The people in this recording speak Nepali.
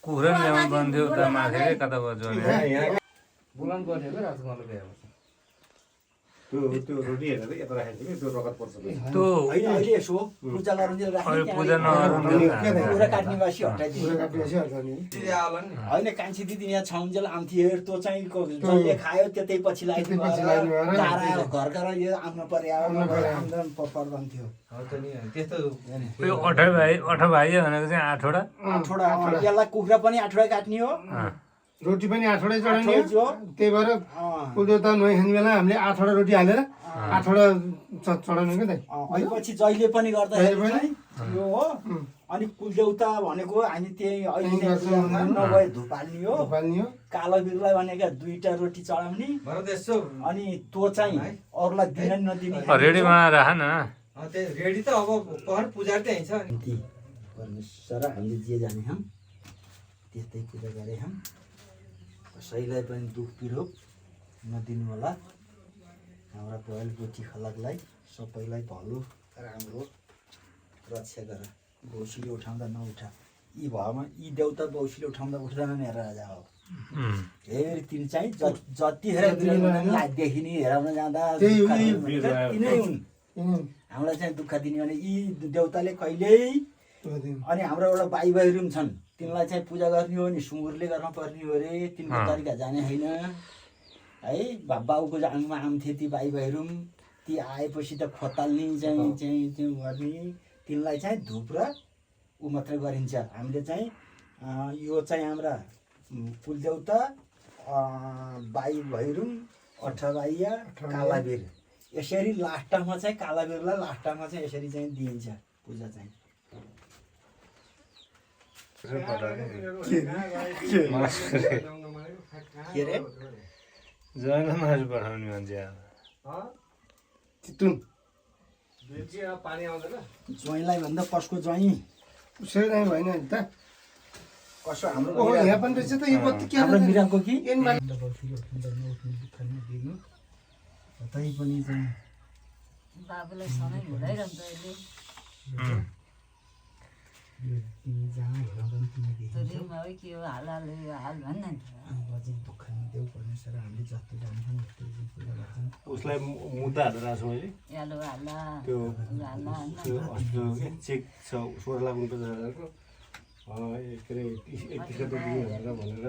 कुखुरा ल्याउनु बन्थ्यो उता माथि कता बज्यो बुलाउनु पर्ने हो रात मलाई भ्याएको त्यो रोटी हेरेर यता राखेको थियो त्यो रगत पर्छ त्यो अहिले यसो पूजा गरुन्जेल पूजा कुरा काट्ने बासी हटाइदिनु होइन कान्छी दिदी यहाँ छाउन्जेल आउँथ्यो त्यो चाहिँ जसले खायो त्यतै पछि लाग्यो घर घर यो आउनु पर्यो आमदाम पर्दैन थियो त्यस्तो त्यो 8 भाइ भनेको चाहिँ 8वटा यसलाई कुखुरा पनि 8वटा काट्ने हो रोटी पनि 8वटै चढाउने हो त्यही भएर कुलदेवता नुहाइ खाने बेला हामीले 8वटा रोटी हालेर 8वटा चढाउने क्या त अहिले पछि जहिले पनि गर्दाखेरि चाहिँ यो हो अनि कुलदेवता भनेको हामी त्यही अहिले नभए धुप हाल्ने हो कालो बिरुवा भनेको 2टा रोटी चढाउने अनि त्यो चाहिँ अरूलाई दिन नदिने रेडीमा राख न रेडी त अब पहर पूजा चाहिँ छ परमेश्वर हामीले जे जाने हम त्यस्तै पूजा गरे हम कसैलाई पनि दुख पिरो नदिनु होला हाम्रा पहिलो गोठी खलकलाई सबैलाई भलो राम्रो रक्षा गर बौसीले उठाउँदा नउठा यी भएमा यी देउता बौसीले उठाउँदा उठ्दैन नि राजा हो फेरि तिन चाहिँ जति देखिने हेराउन जाँदा तिनै हुन् हामीलाई चाहिँ दुःख दिने भने यी देउताले कहिल्यै अनि हाम्रो एउटा भाइ बहिनी पनि छन् तिनलाई चाहिँ पूजा गर्ने हो नि सुँगुरले गर्न पर्ने हो अरे तिनको तरिका जाने होइन है बाबुको जानुमा आउँथे ती भाइ बहिनी ती आएपछि त खोताल्ने चाहिँ त्यो गर्ने तिनलाई चाहिँ धुप र ऊ मात्रै गरिन्छ हामीले चाहिँ यो चाहिँ हाम्रा कुलदेउता भाइ भैरुङ 8 भाइया कालाबीर यसरी लास्टमा चाहिँ कालाबीरलाई लास्टमा चाहिँ यसरी चाहिँ दिइन्छ पूजा चाहिँ के रे जयला मासु पठाउने मान्छे चितुन पानी आउँदैन ज्वाइँलाई भन्दा कसको ज्वाइँ उसै नै भएन नि त कसो हाम्रो यहाँ पनि रहेछ त यो बत्ती के हाम्रो मिराको कि एनमा तै पनि चाहिँ बाबुलाई सँगै हुँदाइरहन्छ अहिले जहाँ हेर्दा पनि तिमी त्यो दिनमा है के हो हाल भन्न नि दुःख देऊ परमेश्वर हामीले जस्तो जान्छौँ उसलाई मुद्दा हालेर राख्छु मैले यालो हाल्ला त्यो हाल्ला चेक छ 16 लाख रुपियाँ के अरे 31 भनेर